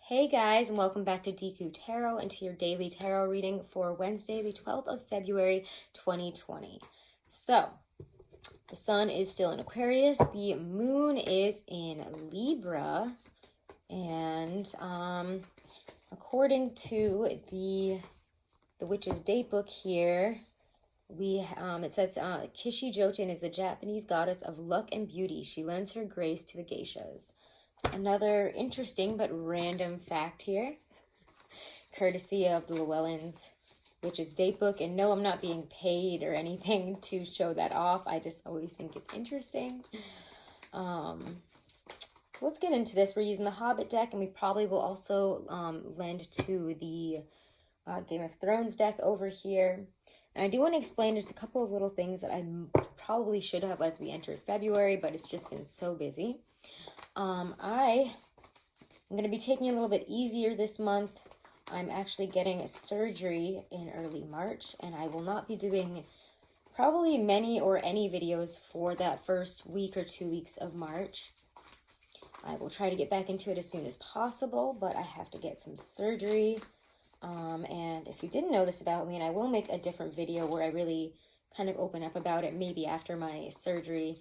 Hey guys, and welcome back to Deku Tarot and to your daily tarot reading for Wednesday, the 12th of February, 2020. So, the sun is still in Aquarius, the moon is in Libra, and according to the Witch's Date book here, it says Kishi Joten is the Japanese goddess of luck and beauty. She lends her grace to the geishas. Another interesting but random fact here, courtesy of the Llewellyn's Witch's Date book. And no, I'm not being paid or anything to show that off. I just always think it's interesting. So let's get into this. We're using the Hobbit deck, and we probably will also lend to the Game of Thrones deck over here. And I do want to explain just a couple of little things that I probably should have as we entered February, but it's just been so busy. I'm going to be taking it a little bit easier this month. I'm actually getting a surgery in early March, and I will not be doing probably many or any videos for that first week or 2 weeks of March. I will try to get back into it as soon as possible, but I have to get some surgery. And if you didn't know this about me, and I will make a different video where I really kind of open up about it maybe after my surgery.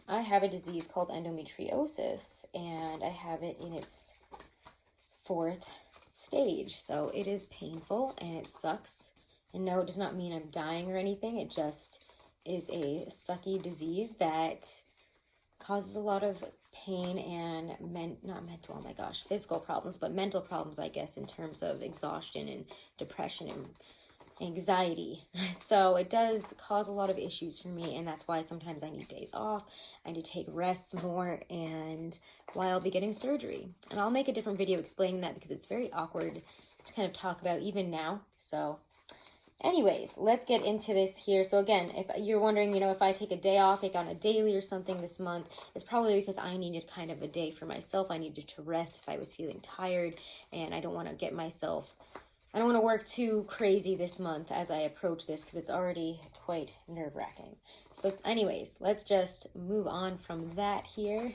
I have a disease called endometriosis, and I have it in its 4th stage. So it is painful and it sucks. And no, it does not mean I'm dying or anything. It just is a sucky disease that causes a lot of pain and physical problems, but mental problems, I guess, in terms of exhaustion and depression and anxiety. So it does cause a lot of issues for me, and that's why sometimes I need days off. I need to take rests more, and while I'll be getting surgery. And I'll make a different video explaining that because it's very awkward to kind of talk about even now. So anyways, let's get into this here. So again, if you're wondering, if I take a day off, like on a daily or something this month, it's probably because I needed kind of a day for myself. I needed to rest if I was feeling tired, and I don't want to work too crazy this month as I approach this because it's already quite nerve-wracking. So anyways, let's just move on from that here.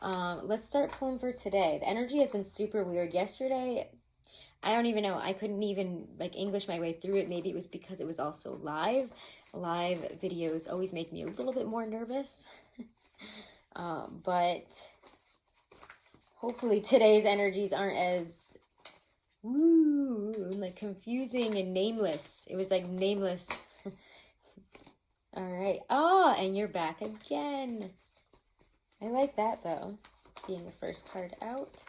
Let's start pulling for today. The energy has been super weird. Yesterday, I don't even know. I couldn't even English my way through it. Maybe it was because it was also live. Live videos always make me a little bit more nervous. But hopefully today's energies aren't as confusing and nameless. It was nameless. All right. And you're back again. I like that though, being the first card out.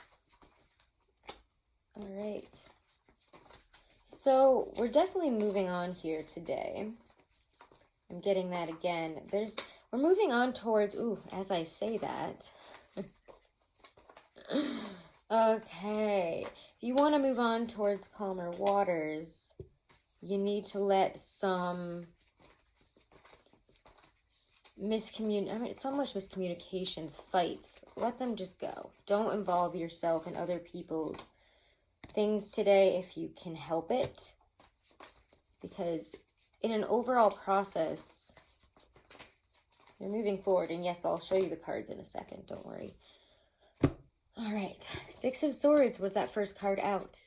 All right. So we're definitely moving on here today. I'm getting that again. We're moving on towards, as I say that. Okay. If you want to move on towards calmer waters, you need to let some so much miscommunications, fights, let them just go. Don't involve yourself in other people's things today if you can help it. Because in an overall process, you're moving forward. And yes, I'll show you the cards in a second. Don't worry. All right, 6 of Swords was that first card out,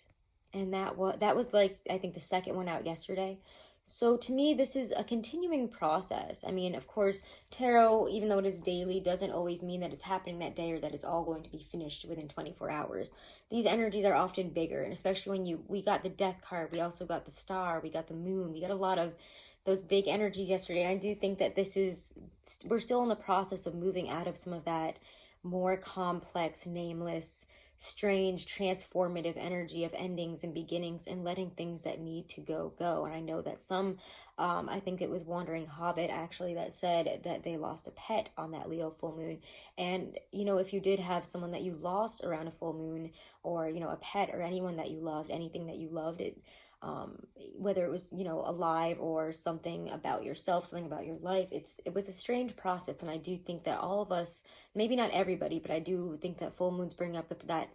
and that was I think the second one out yesterday. So to me, this is a continuing process. I mean, of course, tarot, even though it is daily, doesn't always mean that it's happening that day or that it's all going to be finished within 24 hours. These energies are often bigger, and especially when we got the Death card, we also got the Star, we got the Moon, we got a lot of those big energies yesterday. And I do think that we're still in the process of moving out of some of that more complex, nameless, strange, transformative energy of endings and beginnings and letting things that need to go. And I know that I think it was Wandering Hobbit actually that said that they lost a pet on that Leo full moon. And, if you did have someone that you lost around a full moon, or, a pet or anyone that you loved, anything that you loved, whether it was, alive or something about yourself, something about your life, it was a strange process. And I do think that all of us, maybe not everybody, but I do think that full moons bring up that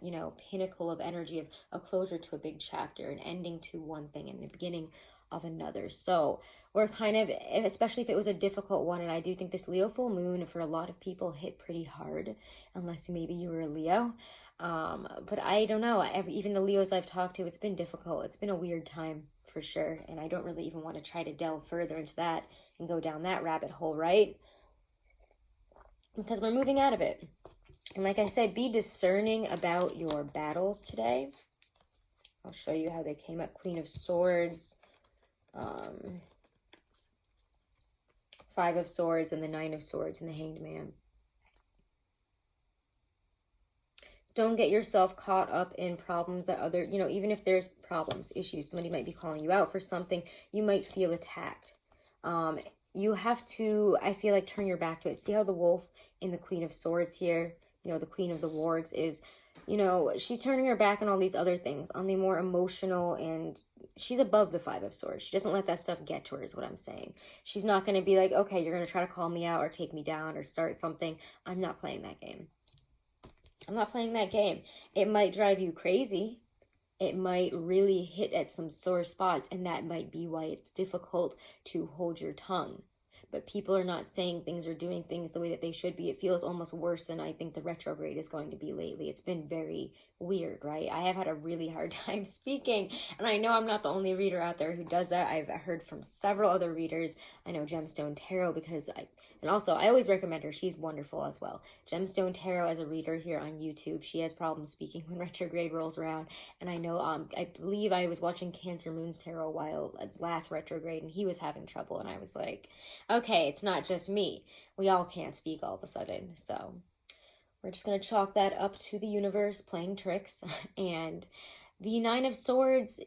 pinnacle of energy of a closure to a big chapter, an ending to one thing and the beginning of another. So we're kind of, especially if it was a difficult one, and I do think this Leo full moon for a lot of people hit pretty hard, unless maybe you were a Leo. But I don't know. Even the Leos I've talked to, it's been difficult. It's been a weird time for sure. And I don't really even want to try to delve further into that and go down that rabbit hole, right? Because we're moving out of it. And like I said, be discerning about your battles today. I'll show you how they came up. Queen of Swords, Five of Swords, and the Nine of Swords, and the Hanged Man. Don't get yourself caught up in problems that other, even if there's problems, issues, somebody might be calling you out for something, you might feel attacked. You have to, I feel like, turn your back to it. See how the wolf in the Queen of Swords here, the Queen of the Wards is, she's turning her back on all these other things, on the more emotional, and she's above the Five of Swords. She doesn't let that stuff get to her, is what I'm saying. She's not going to be like, okay, you're going to try to call me out or take me down or start something. I'm not playing that game. I'm not playing that game. It might drive you crazy. It might really hit at some sore spots, and that might be why it's difficult to hold your tongue. But people are not saying things or doing things the way that they should be. It feels almost worse than I think the retrograde is going to be lately. It's been very weird, right? I have had a really hard time speaking, and I know I'm not the only reader out there who does that. I've heard from several other readers. I know Gemstone Tarot, because and also I always recommend her. She's wonderful as well. Gemstone Tarot as a reader here on YouTube. She has problems speaking when retrograde rolls around, and I know I believe I was watching Cancer Moon's Tarot while last retrograde, and he was having trouble, and I was like, okay, it's not just me. We all can't speak all of a sudden. So we're just going to chalk that up to the universe playing tricks. And the Nine of Swords,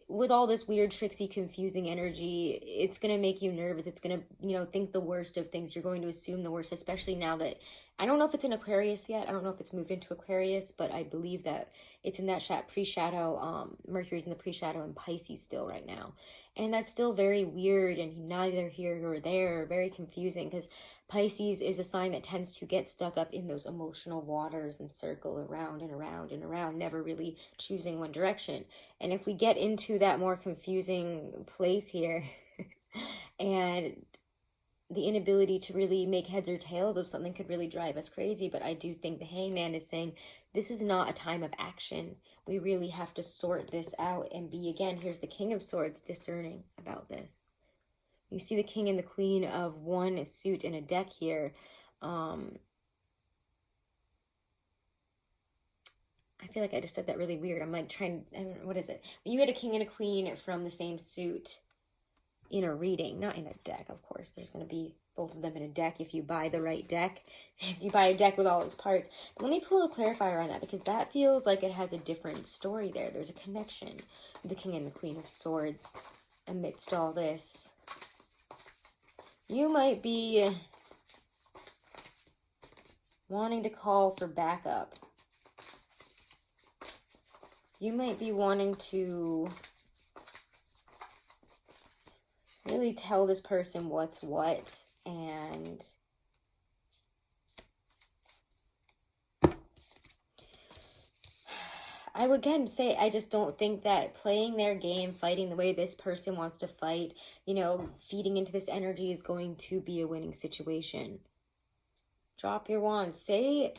with all this weird, tricksy, confusing energy, it's going to make you nervous. It's going to, think the worst of things. You're going to assume the worst, especially now that, I don't know if it's in Aquarius yet. I don't know if it's moved into Aquarius, but I believe that it's in that pre-shadow. Mercury's in the pre-shadow in Pisces still right now. And that's still very weird and neither here nor there, very confusing, because Pisces is a sign that tends to get stuck up in those emotional waters and circle around and around and around, never really choosing one direction. And if we get into that more confusing place here and the inability to really make heads or tails of something could really drive us crazy. But I do think the Hangman is saying this is not a time of action. We really have to sort this out and be, again, here's the King of Swords, discerning about this. You see the King and the Queen of one suit in a deck here. I feel like I just said that really weird. I'm like what is it? When you get a King and a Queen from the same suit in a reading, not in a deck, of course. There's going to be both of them in a deck if you buy the right deck, if you buy a deck with all its parts. But let me pull a clarifier on that, because that feels like it has a different story there. There's a connection with the King and the Queen of Swords amidst all this. You might be wanting to call for backup. You might be wanting to really tell this person what's what, and I would again say I just don't think that playing their game, fighting the way this person wants to fight, feeding into this energy is going to be a winning situation. Drop your wand. Say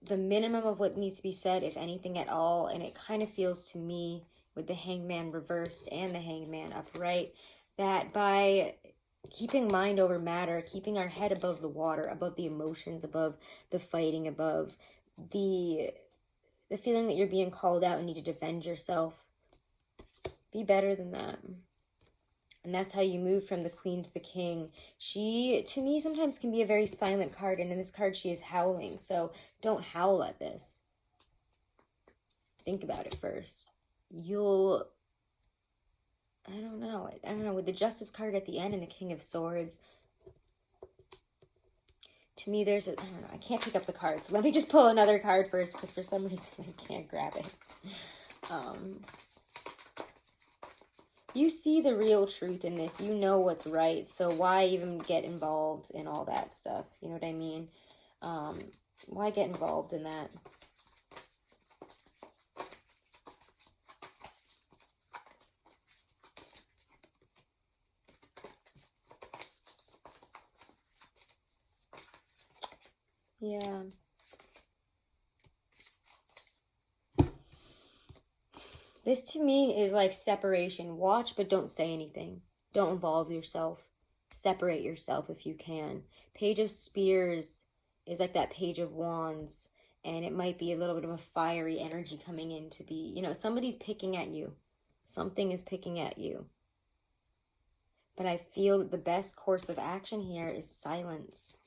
the minimum of what needs to be said, if anything at all, and it kind of feels to me with the Hangman reversed and the Hangman upright, that by keeping mind over matter, keeping our head above the water, above the emotions, above the fighting, above the feeling that you're being called out and need to defend yourself, be better than that. And that's how you move from the Queen to the King. She, to me, sometimes can be a very silent card, and in this card she is howling, so don't howl at this. Think about it first. I don't know, with the Justice card at the end and the King of Swords, to me there's I don't know, I can't pick up the cards. So let me just pull another card first, because for some reason I can't grab it. You see the real truth in this. You know what's right, so why even get involved in all that stuff? You know what I mean? Why get involved in that? Yeah. This to me is like separation. Watch, but don't say anything. Don't involve yourself. Separate yourself if you can. Page of Spears is like that Page of Wands. And it might be a little bit of a fiery energy coming in to be, you know, somebody's picking at you. Something is picking at you. But I feel that the best course of action here is silence.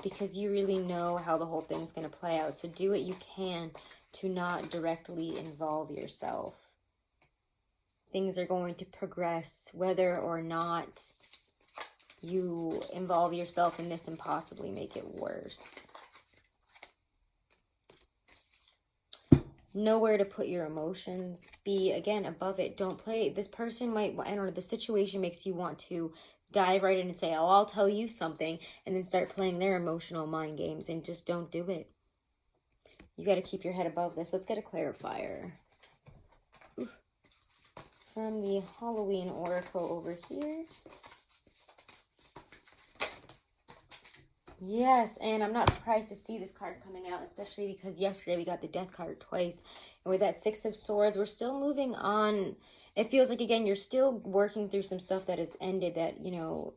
Because you really know how the whole thing's going to play out. So do what you can to not directly involve yourself. Things are going to progress whether or not you involve yourself in this and possibly make it worse. Know where to put your emotions. Be, again, above it. Don't play. This person might, I don't know, the situation makes you want to dive right in and say, oh, I'll tell you something, and then start playing their emotional mind games, and just don't do it. You got to keep your head above this. Let's get a clarifier. Ooh. From the Halloween Oracle over here. Yes, and I'm not surprised to see this card coming out, especially because yesterday we got the Death card twice. And with that Six of Swords, we're still moving on. It feels like, again, you're still working through some stuff that has ended that, you know,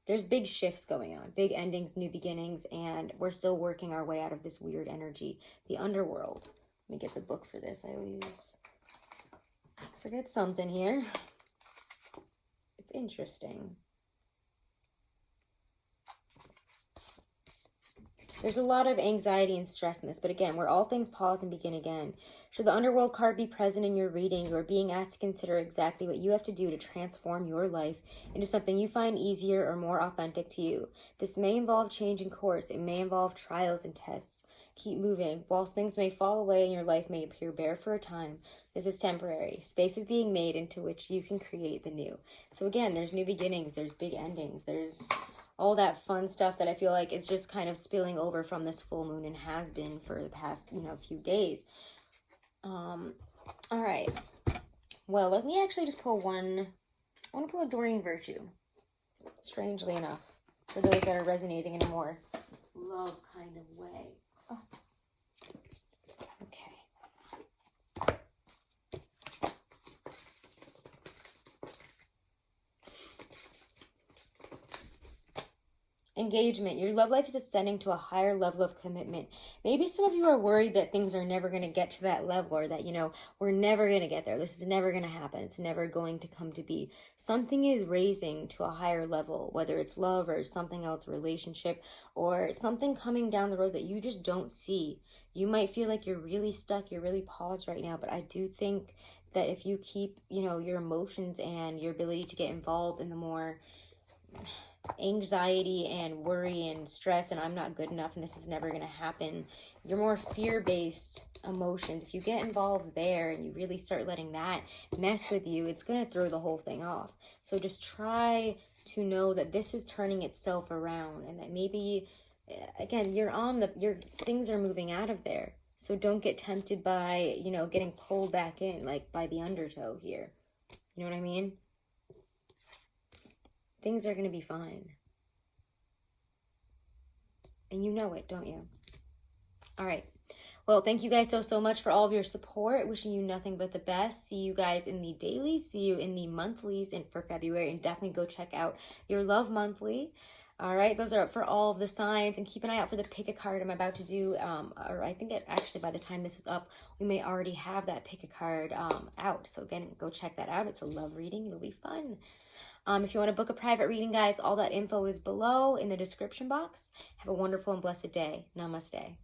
there's big shifts going on. Big endings, new beginnings, and we're still working our way out of this weird energy. The underworld. Let me get the book for this. I always forget something here. It's interesting. There's a lot of anxiety and stress in this, but again, where all things pause and begin again. Should the underworld card be present in your reading, you are being asked to consider exactly what you have to do to transform your life into something you find easier or more authentic to you. This may involve change in course. It may involve trials and tests. Keep moving. Whilst things may fall away and your life may appear bare for a time, this is temporary. Space is being made into which you can create the new. So again, there's new beginnings, there's big endings, there's all that fun stuff that I feel like is just kind of spilling over from this full moon and has been for the past, you know, few days. All right. Well, let me actually just pull one. I want to pull a Doreen Virtue, strangely enough, for those that are resonating in a more love kind of way. Oh. Okay. Engagement. Your love life is ascending to a higher level of commitment. Maybe some of you are worried that things are never going to get to that level, or that, you know, we're never going to get there. This is never going to happen. It's never going to come to be. Something is raising to a higher level, whether it's love or something else, relationship, or something coming down the road that you just don't see. You might feel like you're really stuck, you're really paused right now, but I do think that if you keep, you know, your emotions and your ability to get involved in the more anxiety and worry and stress and I'm not good enough and this is never going to happen, your more fear-based emotions, if you get involved there and you really start letting that mess with you, it's going to throw the whole thing off. So just try to know that this is turning itself around, and that maybe, again, your things are moving out of there. So don't get tempted by, you know, getting pulled back in, like by the undertow here. You know what I mean? Things are going to be fine. And you know it, don't you? All right. Well, thank you guys so much for all of your support. Wishing you nothing but the best. See you guys in the dailies. See you in the monthlies for February. And definitely go check out your Love Monthly. All right. Those are up for all of the signs. And keep an eye out for the pick a card I'm about to do. Or I think actually by the time this is up, we may already have that pick a card out. So again, go check that out. It's a love reading. It'll be fun. If you want to book a private reading, guys, all that info is below in the description box. Have a wonderful and blessed day. Namaste.